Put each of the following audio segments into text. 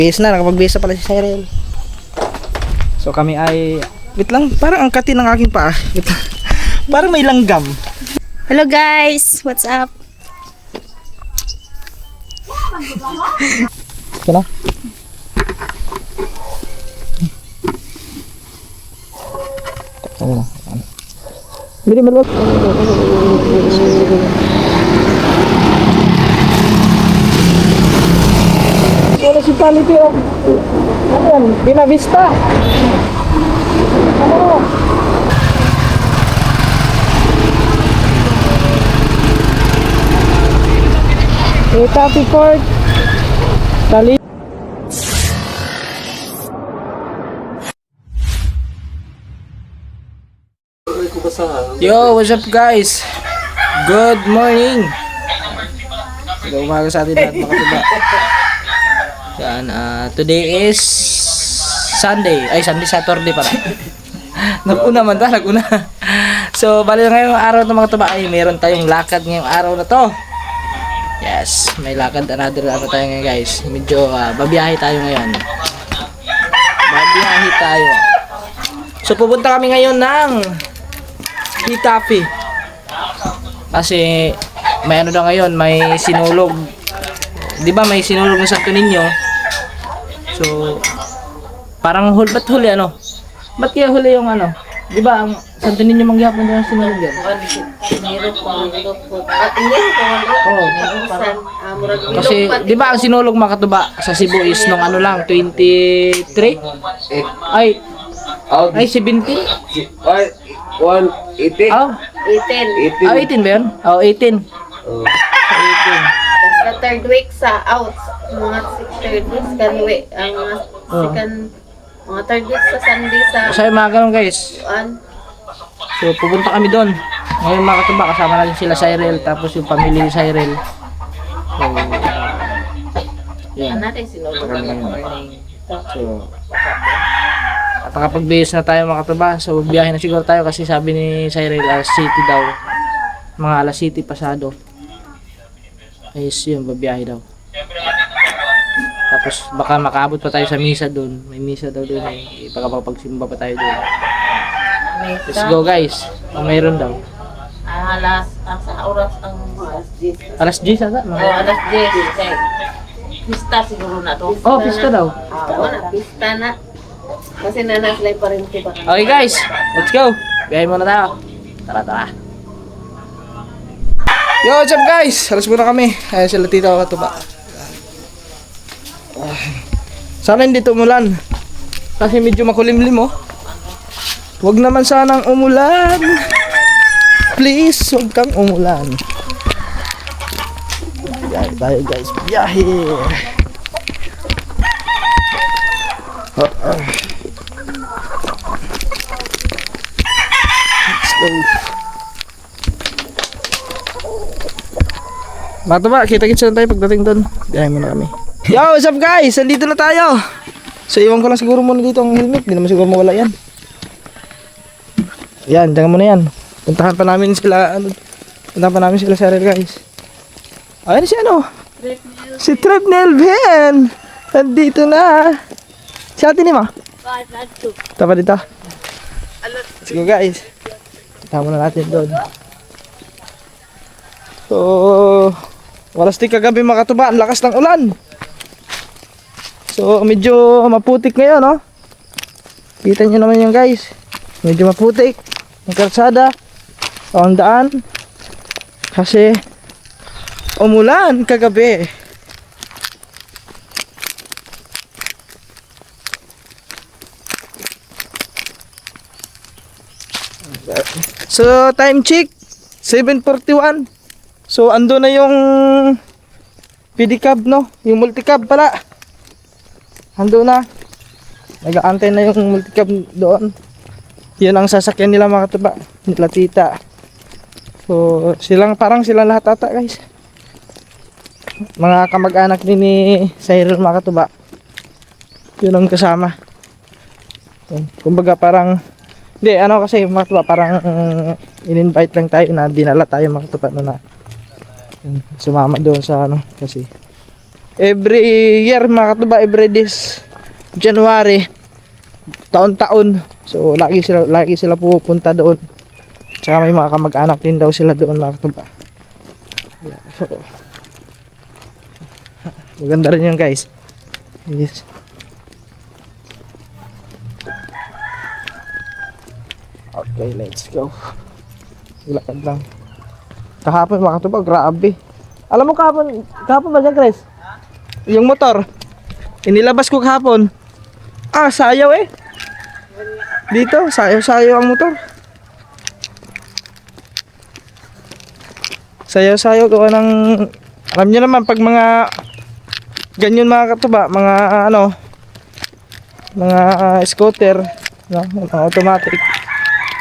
Base na, nakapag-base na pala si Cyril. So kami ay, wait lang, parang ang kati ng aking paa. Wait lang. Parang may langgam. Hello guys, what's up? Ito na. Ito na. Bili maluwag. Municipality of ano yan? Binavista. Ano? Itapi Court. Dali. Yo, what's up guys? Good morning. Good umaga sa atin lahat mga katuba. Yan, today is Sunday. Ay, Saturday pala. Nag-una man ta, nag-una. So, bali ngayong araw ng mga tuba ay meron tayong lakad ngayong araw na to. Yes, may lakad another tayo ngayon guys. Medyo babiyahe tayo ngayon. Babiyahe tayo. So, pupunta kami ngayon ng Itapi. Kasi may ano daw ngayon, may sinulog. 'Di ba may sinulog ng Santo Niño? So parang ba't huli ano? Ba't kaya huli yung ano? 'Di ba ang Santo Niño mangyapon din ang sinulog yan? Kasi 'di ba ang sinulog mga katuba sa Cebu is nung ano lang 23? Ay 70? Ay, 180. Oh, 18. 18 ba yun? Oh, 18. Oh. 18. Sa third week sa out, mga third week second week, ang mga second, mga third week sa Sunday sa So yung mga ganun guys. So pupunta kami doon. Ngayon mga katuba kasama natin sila Cyril tapos yung pamilya ni Cyril. So yan. natin sinulog ng morning. So at nakapag-base na tayo mga katuba. So biyahe na siguro tayo kasi sabi ni Cyril alas City daw. Mga alas City pasado. Ayos yun, babiyahe daw. Tapos baka makaabot pa tayo sa misa doon. May misa daw doon eh. Ipagpagsimba pa tayo doon. Let's go guys. O mayroon daw. Sa oras ang Alas 10 ata? alas 10. Pista siguro na to. Oh, pista daw. Pista na. Kasi nanaslay pa rin diba? Okay guys, let's go. Biyahe muna tayo. Tara, tara. Yo, what's up guys? Alas muna kami. Ayan sila tita ko katuba. Sana hindi umulan. Kasi medyo makulimlim oh. Huwag naman sanang umulan. Please, huwag kang umulan. Biyahe tayo guys. Biyahe. Let's go. Mga tuba, kita-kits na tayo pagdating doon. Biyahe muna kami. Yo, what's up guys? Andito na tayo. So iwan ko lang siguro muna dito ang helmet. Hindi naman siguro mawala yan. Yan, diyan muna yan. Puntahan pa namin sila, puntahan pa namin sila Cyril guys. Ayun si ano? Si Treb Nelven. Andito na. Si ate ni ma? Tapa dito. Let's go guys. Puntahan muna natin doon. So walas di kagabi mga katuba, ang lakas ng ulan. So medyo maputik ngayon no. Kita nyo naman yun guys. Medyo maputik ang kalsada o ang daan. Kasi umulan kagabi. So time check 7:41. So ando na yung pedicab no, yung multicab pala. Ando na. Nag-aantay na yung multicab doon. Yun ang sasakyan nila mga katuba, nila tita. So silang parang silang lahat ata guys. Mga kamag-anak ni Cyril mga katuba. Yun ang kasama. Kumbaga parang hindi ano kasi mga katuba parang in-invite lang tayo na dinala tayo mga katuba na sumama doon sa ano kasi every year mga katuba, every this January, taon-taon. So lagi sila pupunta doon. Tsaka may mga kamag-anak din daw sila doon mga katuba. Yeah, so, maganda rin yun guys. Yes. Okay, let's go. Lakad lang. Kahapon mga katuba, grabe. Alam mo kahapon ba dyan, Chris? Yung motor, inilabas ko kahapon. Sayaw eh. Dito, sayaw ang motor. Sayaw gawa ng, alam niyo naman pag mga ganyan mga katuba, mga scooter, no, mga automatic.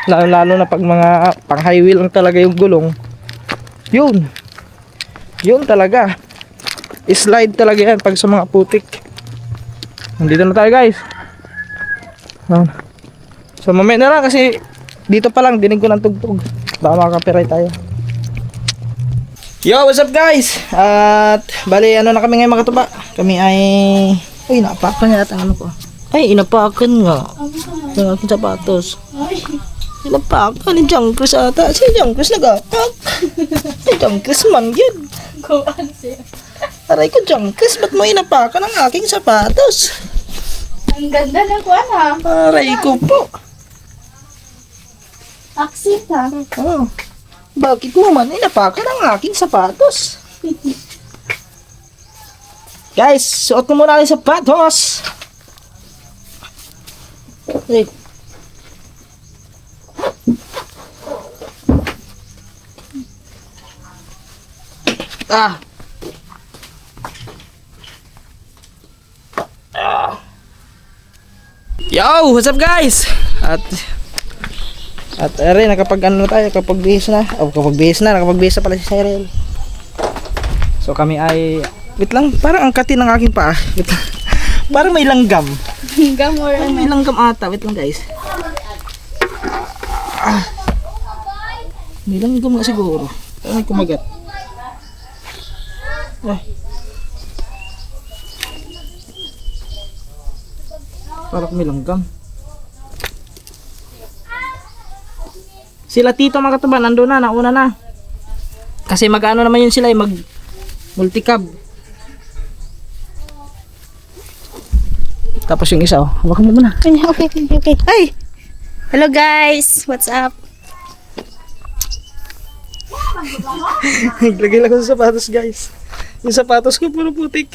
Lalo na pag mga pang high wheel lang talaga yung gulong. Yun talaga. Slide talaga yan pag sa mga putik. Nandito na tayo guys. So mamaya na lang kasi dito pa lang dinig ko ng tugtog. Baka makaka-copyright tayo. Yo, what's up guys? At bali na kami ngayon mga katuba. Kami ay inapakan yata ang ano ko. Inapakan nga. Yung aking sapatos. Inapakan ni Jungkris ata. Si Jungkris nag-apak. Si Jungkris man yun. Aray ko Jungkris, ba't mo inapakan ang aking sapatos? Ang ganda na ko ha. Aray ko po. Aksit ha. Oh. Bakit mo man inapakan ang aking sapatos? Guys, suot ko muna ang sapatos. Hey. Yo, what's up guys? At ere, nakapag tayo, kapag bihis na. Nakapag-bihis na pala si Cyril. So kami ay, wait lang, parang angkatin ng aking paa. Parang may langgam. May langgam ata, wait lang guys. May langgam nga siguro. Parang may kumagat. Parang may langgam. Sila tito mga katuba, nandun na, nauna na. Kasi mag-ano naman yun sila, mag multicab. Tapos yung isa, hawakan mo muna. Okay. Hi! Hello guys! What's up? Naglagay lang ko sa sapatos guys. Yung sapatos ko puro putik.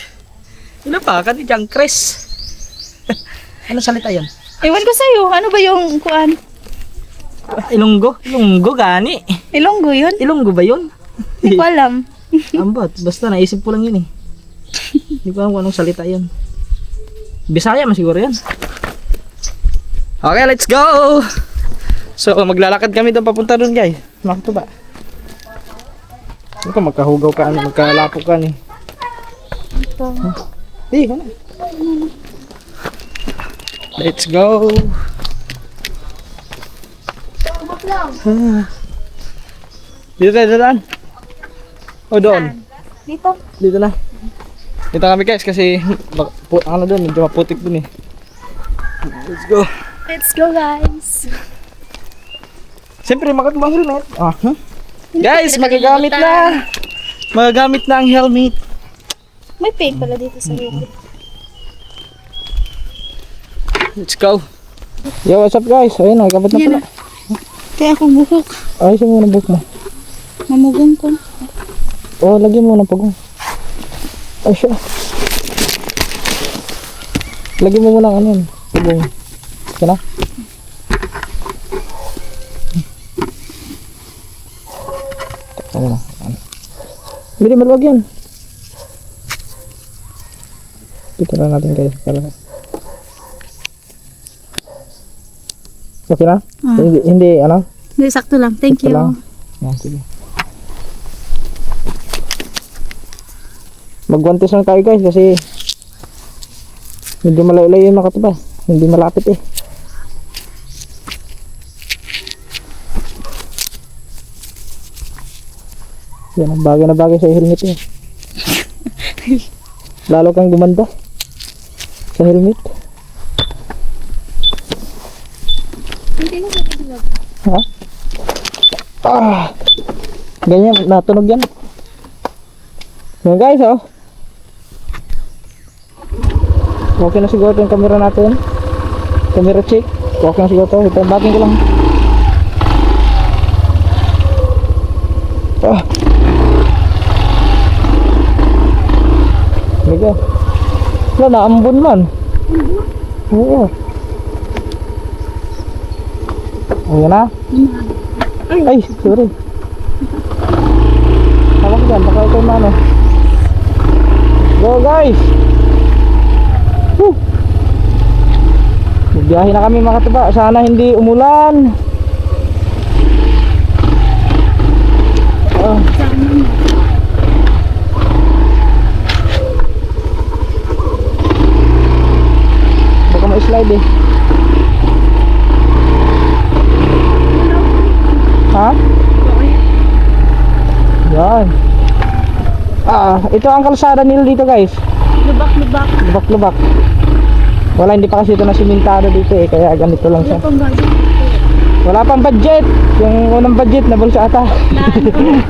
Inapakan ni Jungkris. Ano salita yan? Ewan ko sa'yo, ano ba yung kuan? Ilonggo gani. Ilonggo yun? Ilonggo ba yun? Hindi ko alam. Ambot, basta naisip ko lang yun eh. Hindi ko alam kung anong salita yun. Bisaya man siguro yan. Okay, let's go! So maglalakad kami doon papunta doon guys. Makatuba. Ito magkahugaw ka, magkalapok ka ni. Ito. Ano? Let's go! Dito tayo dadaan. O doon. Dito na. Dito kami guys kasi ano doon, medyo maputik doon eh. Let's go guys. Siyempre makatubang helmet. Guys, magagamit na ang helmet. May paint pala dito sa helmet. Let's go. Yo, what's up guys? Ayun, nagkabot na pala. Kaya akong buhok. Ayos mo ng buhok mo. Mamugong ko. Lagyan mo ng pagong. Ay siya. Lagyan mo muna ng ano yun. Pagong. Sige na. Ano na. Hindi maluwag yan. Dito na natin guys. Okay na? Hindi ano? Hindi, sakto lang. Thank you. Sige. Magwantes lang tayo guys kasi hindi malayo-layo yung makatuba. Hindi malapit eh. Yan ang bagay na bagay sa helmet eh. Lalo kang gumanda sa helmet. Ha? Ganyan, natunog yan. Yan guys, oh. Okay na siguro yung camera natin. Camera check. Okay na siguro ito. Itambatin ko lang. Liga. Wala, naambon man. Oo. Ayan na. Ay, sorry. Tawag dyan, baka ito yung mano. Go guys! Woo! Magbiyahe na kami mga katiba. Sana hindi umulan. Baka ma-slide eh. Ha? Yan. Ito ang kalsada nila dito guys. Lubak-lubak. Lubak-lubak. Wala, hindi pa kasi ito na simentado dito eh. Kaya ganito lang siya. Wala pang budget. Yung unang budget na bulsa ata.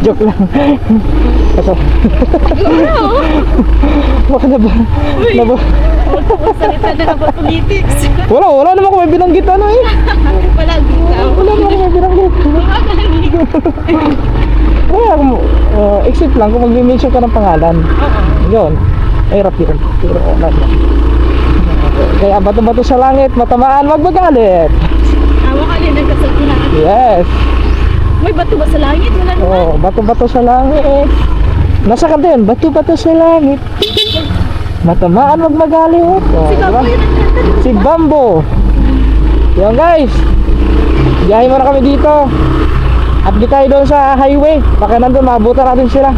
Joke lang. Kaso. Baka na ba? Salita na ng politics. Wala naman kung may binanggit ano eh. Palagi ka. Wala naman kung may binanggit. Kaya exit lang kung mag-mention ka ng pangalan. Yun. Ay, rap yun. Pero wala na. Kaya bato-bato sa langit, matamaan, wag magalit. Awa ka rin nagkasalita. Yes. May bato ba sa langit? Wala naman. Oh, bato-bato sa langit. Nasa kanta yun, bato-bato sa langit. Matamaan, wag magalit. Oh, Si Bambo diba? yun ang kanta. Si Bambo. Yan guys. Biyahe muna kami dito. Update tayo doon sa highway. Baka nandun, maabutan natin sila.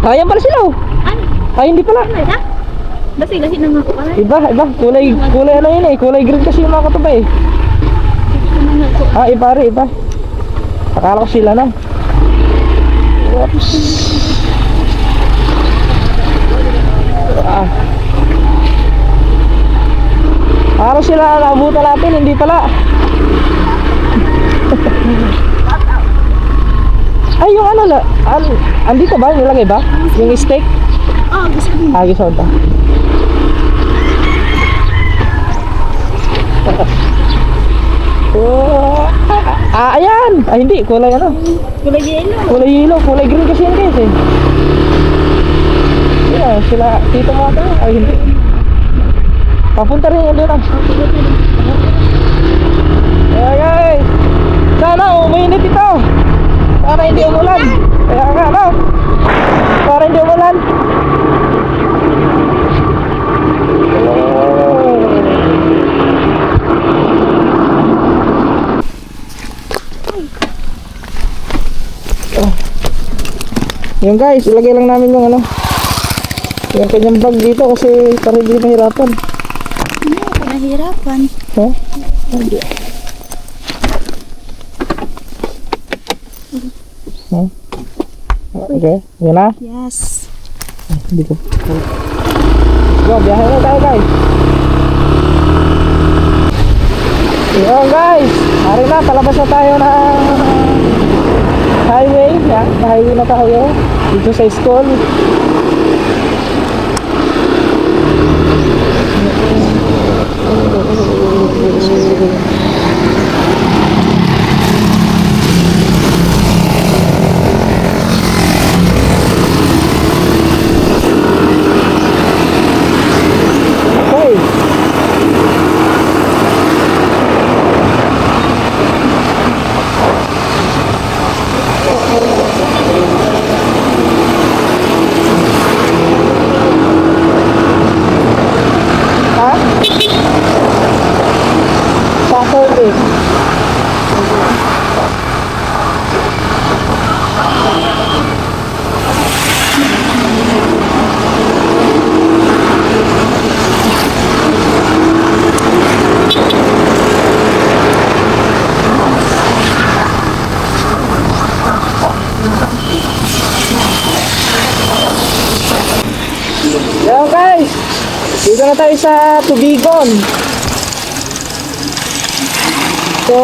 Ayan pala sila oh. Ano? Ay, hindi pala. Ano na? Basta ilahin ng ako pala. Iba. Kulay ano yun eh. Kulay green kasi yung mga katuba eh. Iba. Akala ko sila na. Oops. Akala sila naabutan natin, hindi pala. Ay, yung ano na, andito ba? Nilagay ba? Yung steak? Gusto mo. Gusto ba? Ayan! Hindi, kulay ano? Kulay yellow. Kulay yellow, kulay green kasi yan guys eh. Yeah, sila, tito mo ata. Ay, hindi. Papunta rin yan doon. Yeah guys! Sana uminit ito! Para hindi umulan. Kaya nga, no? Para hindi umulan. Yung guys, ilagay lang namin yung ano, yung kanyang bag dito kasi para hindi mahirapan. Nahirapan. Ha? Hindi. Okay, yun na. Yes. Hindi ko. Go, biyahe na tayo guys. Yun guys, hari na, palabas na tayo ng highway. Yan, highway na tayo dito sa school. Yan na tayo sa Tubigon. So,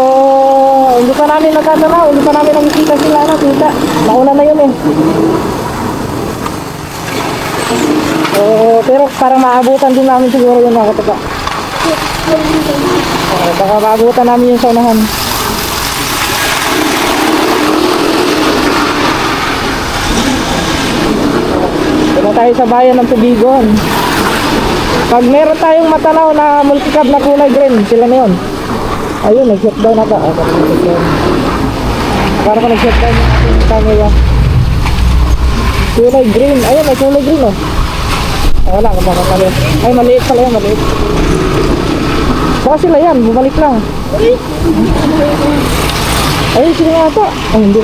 hindi pa namin nakatanaw, hindi pa namin nakikita sila na kita. Nauna na yun eh. So, pero parang maabutan din namin siguro yun mga kataga. Baka maabutan namin yung sa unahan. Dito tayo sa bayan ng Tubigon. Pag meron tayong matanaw na multicab na kulay green, sila na yun. Ayun, nag-shutdown na ba? Para ko nag-shutdown na ating camera. Kulay green. Ayun, may kulay green oh. Wala, kumakalit. Ay, maliit pala yan, maliit. Baka sila yan, bumalik lang. Ayun, sila nga ito. Ay, hindi.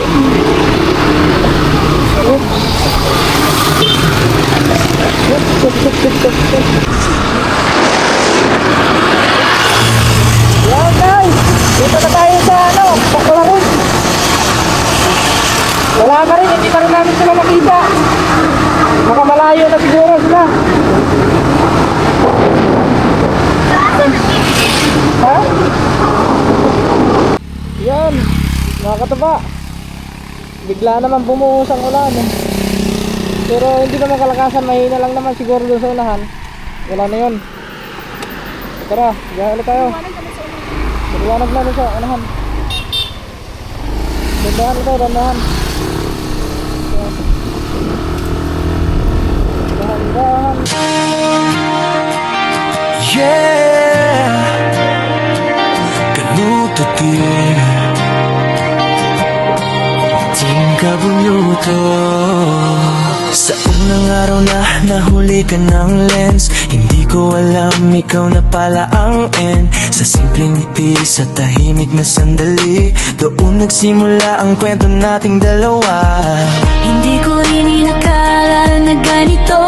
Yan guys, dito na tayo sa Baklaran. Wala ka rin, hindi pa rin namin sila makita. Baka malayo na siguro sila. Ha? Yan, mga kataba. Bigla naman bumuhos ang ulan eh. Pero hindi naman kalakasan, mahina lang naman siguro doon sa unahan. Wala na yun. Tara, gaya ulit tayo. Maliwanag na doon sa unahan. Dandahan ito, dandahan. Dandahan. Yeah, ganuto din tingka bunyuto. Sa unang araw na nahuli ka ng lens, hindi ko alam ikaw na pala ang end. Sa simpleng ngiti, sa tahimik na sandali, doon nagsimula ang kwento nating dalawa. Hindi ko rin inakala na ganito.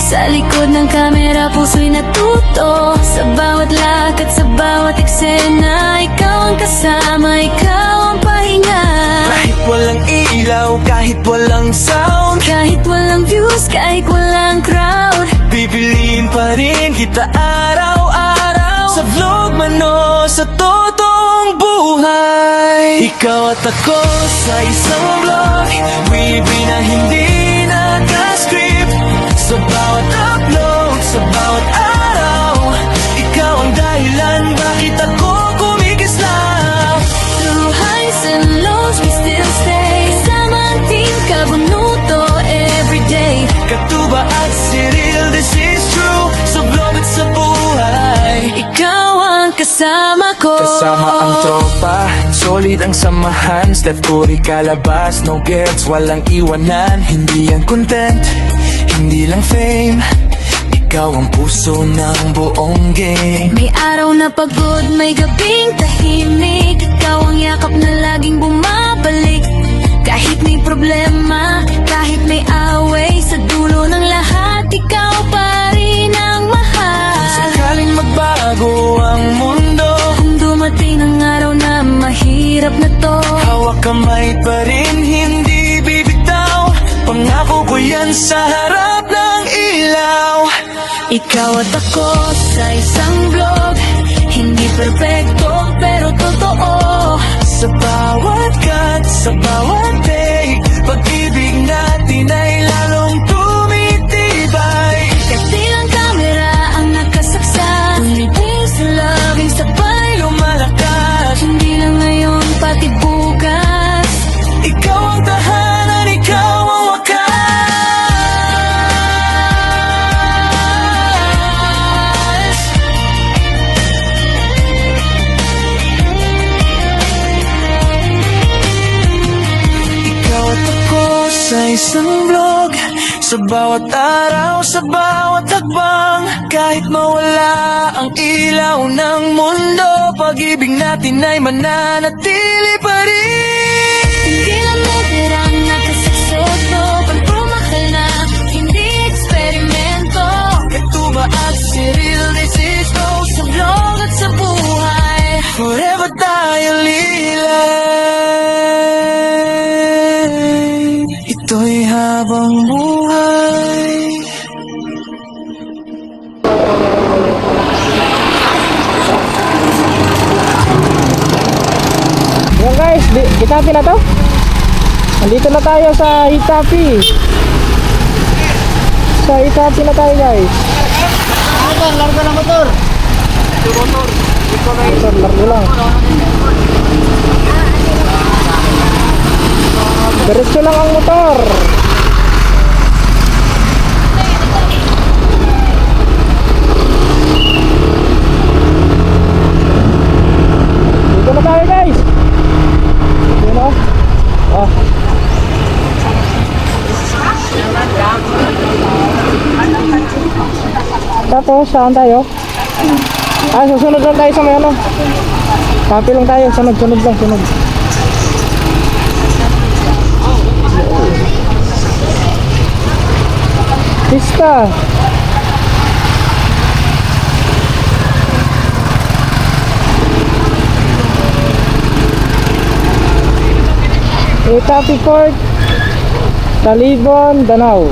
Sa likod ng kamera, puso'y natuto. Sa bawat lakad, sa bawat eksena, ikaw ang kasama, ikaw ang pahinga. Kahit walang ilaw, kahit walang sound, Kahit walang views, kahit walang crowd, pipiliin pa rin kita araw-araw. Sa vlog man o sa totoong buhay, ikaw at ako sa isang vlog, we've na hindi naka-script. Sa bawat upload, sa bawat araw, ikaw ang dahilan bakit ako kumikislap. through highs and lows, we still stay. Kasama ang team Kabunuto everyday. Katuba at Cyril, this is true. Sa vlog at sa buhay, Ikaw ang kasama ko. kasama ang tropa, solid ang samahan. Steph Curry kalabas, no gets, walang iwanan. Hindi yan content, hindi lang fame, ikaw ang puso ng buong game. May araw na pagod, may gabing tahimik. Ikaw ang yakap na laging bumabalik. Kahit may problema, kahit may away, sa dulo ng lahat, ikaw pa rin ang mahal. Sakaling magbago ang mundo, Kung dumating ang araw na mahirap na to, hawak kamay pa rin, hindi bibitaw. Pangako ko yan sa harap ng ilaw. ikaw at ako sa isang vlog. Hindi perfecto pero totoo. Sa bawat cut, sa bawat take, pag-ibig natin ay lalong tumitibay. Kasi lang kamera ang nakasaksak, tumitig sa loving sabay Lumalakas, Hindi lang ngayon, pati bukas. ikaw ang tahanan, ikaw ang wakas. Ikaw at ako sa isang vlog, sa bawat araw, sa bawat hakbang. Kahit mawala ang ilaw ng mundo, pag-ibig natin ay mananatili pa rin. Hindi lang natirang nakasaksoto, pagpumahal na hindi eksperimento. Katuba at Cyril, this is Rose. Sa vlog at sa buhay, Forever tayo lilay, ito'y habang buhay. guys, Itapi na to. Nandito na tayo sa Itapi. Sa Itapi na tayo guys. Larga na motor. Motor, largo lang. Diretso lang ang motor. Dito na tayo guys. Yun o. Oh. Tapos saan tayo? Susunod lang tayo sa may ano. Tapi lang tayo, sunod lang, sunod. Pista. Itapi Court, Talibon, Danau.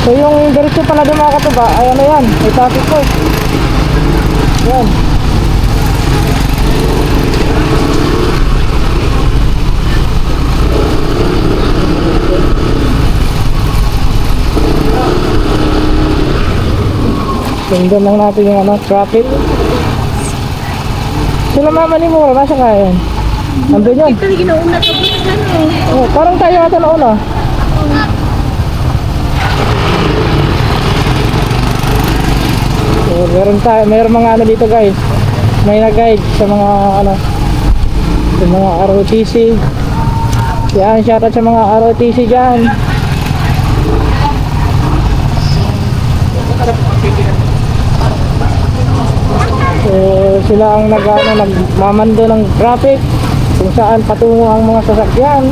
So yung diretso pala doon mga katuba ay ano yan, Itapi Court. Yan. Tingnan lang natin yung ano, traffic. Sila mama ni Mura, nasa kaya yan? Andun yun. Ito yung ginauna to. Oh, parang tayo ata nauna. So, meron mga ano dito guys. May nag-guide sa mga ano, sa mga ROTC. Yan, shoutout sa mga ROTC dyan. So, sila ang nagmamando ng traffic kung saan patungo ang mga sasakyan.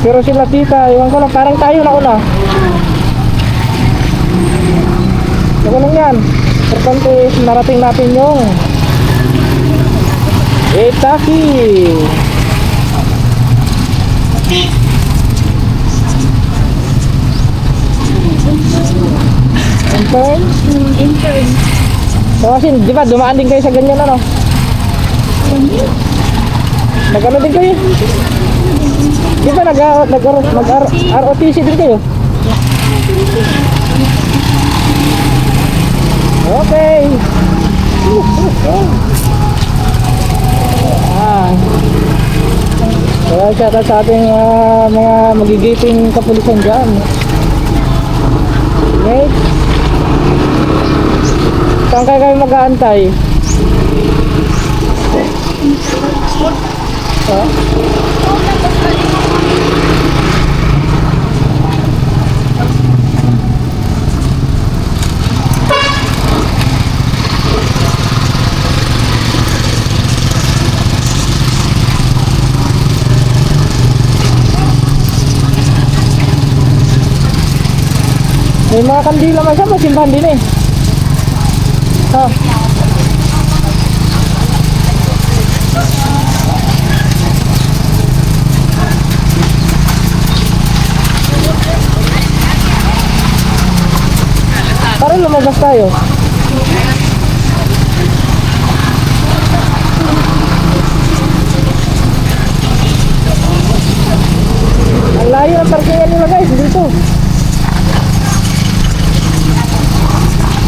Pero sila tita, iwan ko lang, parang tayo na una. Ako lang yan. Importante is narating natin yung Itapi. Intern? Intern. So kasi, di ba, dumaan din kayo sa ganyan ano? Nag-ano din kayo? Di ba, nag-ROTC din kayo? Okay. Kaya shoutout sa ating mga magigiping kapulisan dyan. Okay. Saan kayo mag-aantay? May mga kandila man siya, masimbahan din eh. Ha? Parang lumabas tayo. Ang layo ng parkingan nila guys, dito.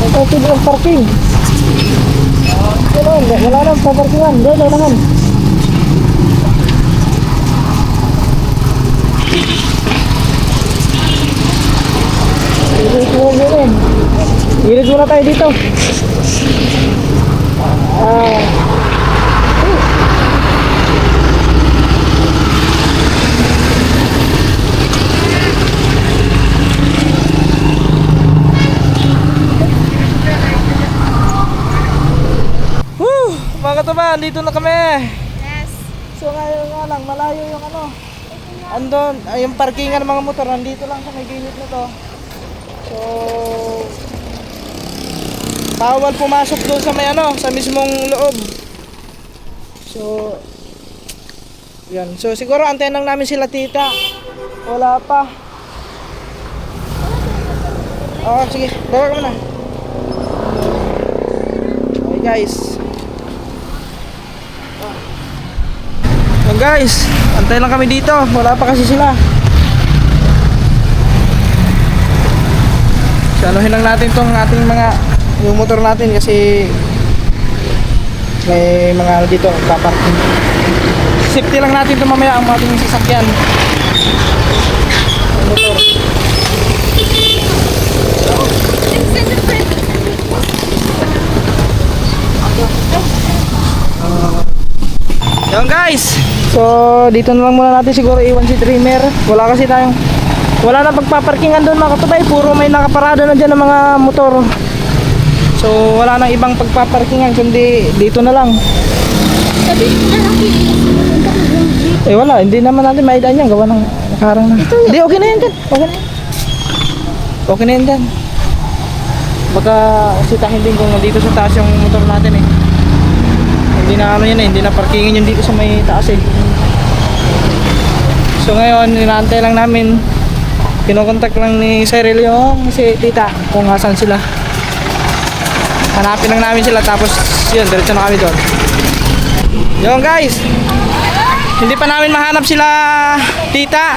Ito ang parking. Wala nang paparkingan. Doon naman. Irid muna tayo dito. Mga katuba, dito na kami. Yes. So ngayon nga lang, malayo yung ano. Andun, yung parkingan ng mga motor, nandito lang sa may gilid na to. So, bawal pumasok doon sa may ano, sa mismong loob. So, yan. So siguro antayin lang namin sila tita. Wala pa. Sige, bawa ka muna. guys. So guys, antay lang kami dito. Wala pa kasi sila. So anuhin lang natin tong ating mga yung motor natin kasi may mga ano dito paparking. Safety lang natin ito mamaya ang ating sasakyan. Ang motor. Yan guys. So dito na lang muna natin siguro iwan si Dreamer. Wala na pagpaparkingan doon mga katubay. Puro may nakaparada na dyan ng mga motor. So wala nang ibang pagpaparkingan kundi dito na lang. Wala, hindi naman natin maidaan yan. Gawa ng nakarang na. Hindi, okay na yan dyan. Okay na yan dyan. Baka sitahin din kung nandito sa taas yung motor natin eh. Hindi na ano yan eh, hindi na parkingin yun dito sa may taas eh. So ngayon, inaantay lang namin. Kinokontak lang ni Cyril yung si tita kung asan sila. Hanapin lang namin sila tapos yun, diretso na kami doon. Yun guys, hindi pa namin mahanap sila tita.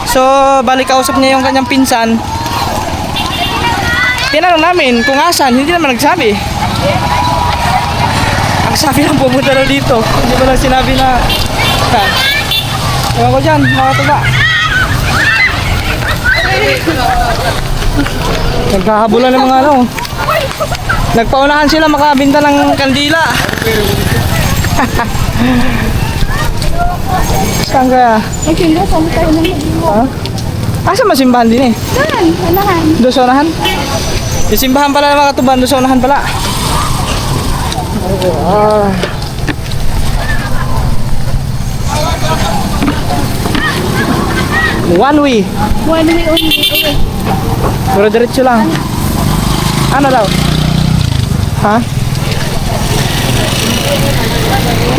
So balik kausap niya yung kanyang pinsan. Tinanong namin kung asan, hindi naman nagsabi. Ang sabi lang pumunta na dito. Hindi ba lang sinabi na ewan ko dyan, mga tuba. Nagkahabulan ng mga ano. Nagpaunahan sila makabinta ng kandila. Saan kaya? Nagsinda, saan tayo na mag-iwa? Ha? Asa masimbahan din eh? Saan? Unahan. Doon sa unahan? Yung simbahan pala ng mga tuban, doon sa unahan pala. One way. One way only. Pero diretso lang. Ano daw? Ha?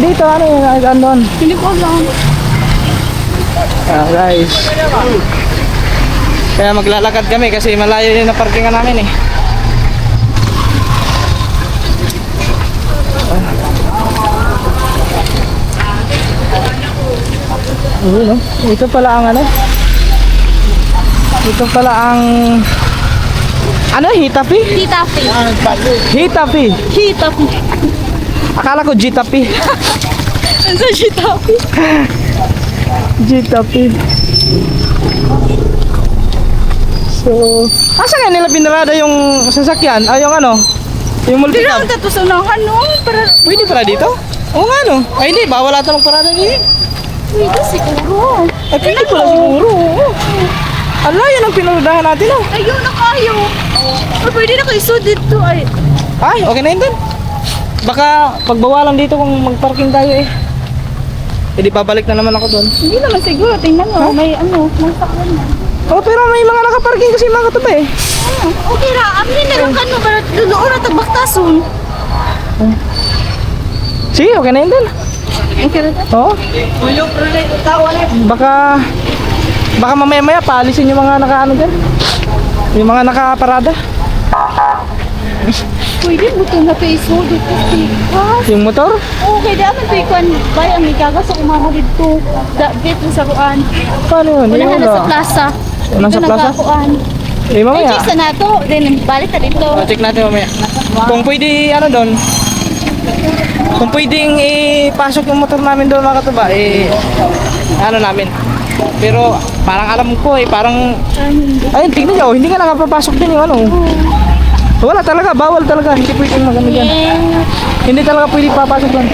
Dito, ano yun? Ano doon? Hindi ko alam. Guys. Kaya maglalakad kami kasi malayo yung naparkingan namin eh. No? Ito pala ang ano? Ito pala ang ano? Hitapi? Hitapi. Hitapi. Hitapi. Akala ko Jitapi. Ano sa hitapi? Jitapi. So, asa nga nila pinarada yung sasakyan? Ay, yung ano? Yung Hindi multicab. naman tato sa unahan, no? Para Pwede pala dito? Oo nga no. Ay hindi, bawal ata magparada dito. pwede siguro. Ay pwede pala siguro. Ala, yan ang pinaradahan natin oh. Ayun na kayo. O pwede na kayo so dito ay. Ay, okay na yun dun. Baka pagbawalan dito kung magparking tayo eh. E di babalik na naman ako doon. Hindi naman siguro. Tingnan mo. May ano. May saklan na. Oh, pero may mga nakaparking kasi mga katabi eh. Okay ra. Amin na lang kano. Para doon na tagbaktasun. Sige, okay na yun dun. Okay ra. Oo. Baka mamaya paalisin yung mga nakaano dyan. Yung mga nakaparada. Pwede mo ito na peso. Dito stikas. Yung motor. Okay, dapat ito ikuan. Bay, ang ikagas ako mama dito. Dito sa kuan. Paano yun? Unahan na sa Wala. plaza. Unahan sa plaza? Kuan. Eh Ay, mamaya. check sa nato. Then, balik na dito. Check natin mamaya. Kung pwede ano doon. Kung pwedeng ipasok yung motor namin doon mga katuba, ano namin. Pero parang alam ko parang ayun, tignan nyo, hindi nga nakapapasok din yung ano. Wala talaga, bawal talaga, hindi pwedeng magano dyan. Hindi talaga pwede papasok doon.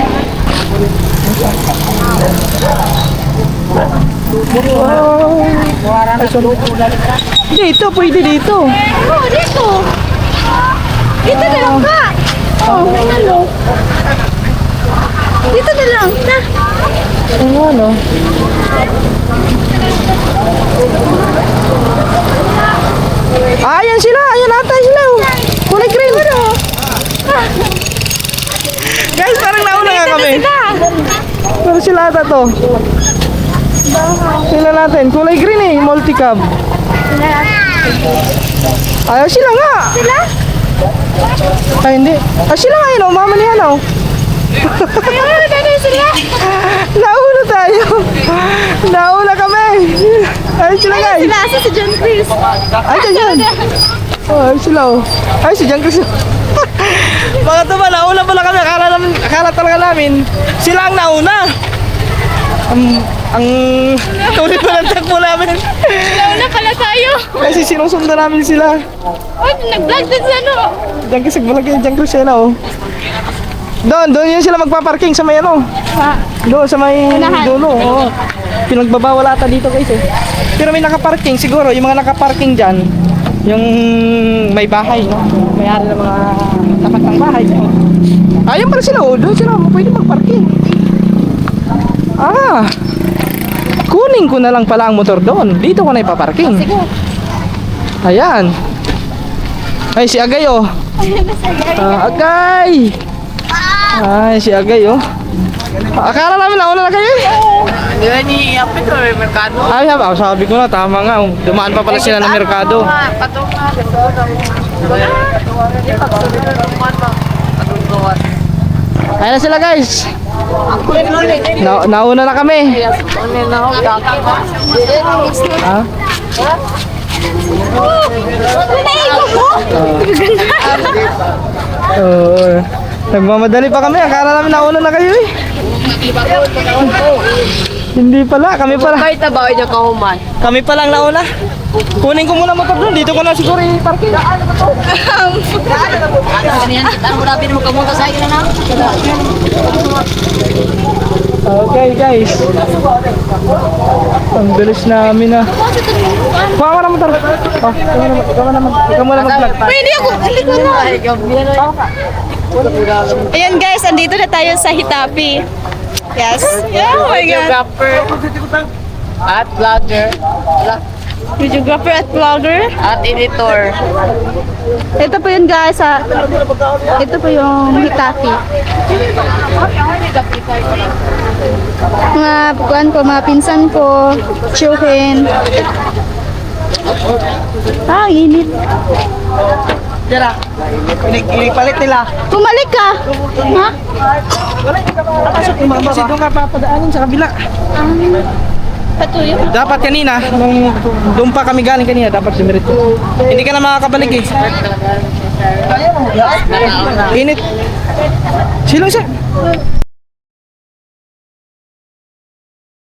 Dito, pwede dito. Oh, dito. Dito na lang ka. Oh, ano? Dito na lang. Na. Ano? Ayan sila, ayan ata sila. Oh. Kulay green. Guys, parang nauna nga kami. Pero sila ata to. Sila natin, kulay green multicab. Ayaw sila nga. Sila? Ay, hindi. Ah, sila nga yun, oh. Mama niya, oh. Nauna tayo. Nauna kami. Ay, sila guys. Sila, asa si John Chris? Ay, dyan. Oh, ay, sila, oh. Ay, si Jan Cruz. Mga tuba, nauna pala kami. Akala talaga namin, sila ang nauna. Ang tuloy pa ng takbo namin. Nauna pala tayo. Kasi sinusundan namin sila. Oh, nag-vlog din sa ano. Jan Cruz, nagbalag kay Jan Cruz yan, oh. Doon yun sila magpaparking sa may ano. Doon sa may dulo. Oo. Pinagbabawal ata dito guys eh. Pero may nakaparking siguro, yung mga nakaparking dyan, yung may bahay, no? May-ari ng mga tapat ng bahay. No? Ayun pala sila, oh. Doon sila, pwede magparking. Ah, kunin ko na lang pala ang motor doon. Dito ko na ipaparking. Ayan. Ay, si Agay, oh. Agay! Ay, si Agay, oh. Akala namin nauna na kayo eh. Hindi na ni-apit o may merkado. Ay, sabi ko na, tama nga. Oh. Dumaan pa pala sila ng merkado. Patong na. Ayan na sila guys. Nauna na kami. Ha? Oo. Nagmamadali pa kami. Akala namin nauna na kayo eh. Hindi pala. Kami pala. Kahit na ba niya kahuman? Kami pa lang nauna. Kunin ko muna motor doon. Dito ko na siguro i-parking. Okay guys. Ang bilis namin na. Kuha ka na motor. Ikaw muna mag-vlog. Pwede ako. Hindi ko na. Ayan guys, andito na tayo sa Hitapi. Yes. Oh my God. Videographer at vlogger Videographer at vlogger. at editor. Ito po yun guys. Ito po yung Hitapi. Mga pukuan ko, mga pinsan ko, tsuhin. Ah, ang init. Tira. Inipalit nila. Pumalik ka. Ha? Kasi doon ka papadaanin sa kabila. Patuyo. Dapat kanina, nung doon pa kami galing kanina, dapat sumirit. Hindi ka na makakabalik eh. Init. Sino siya?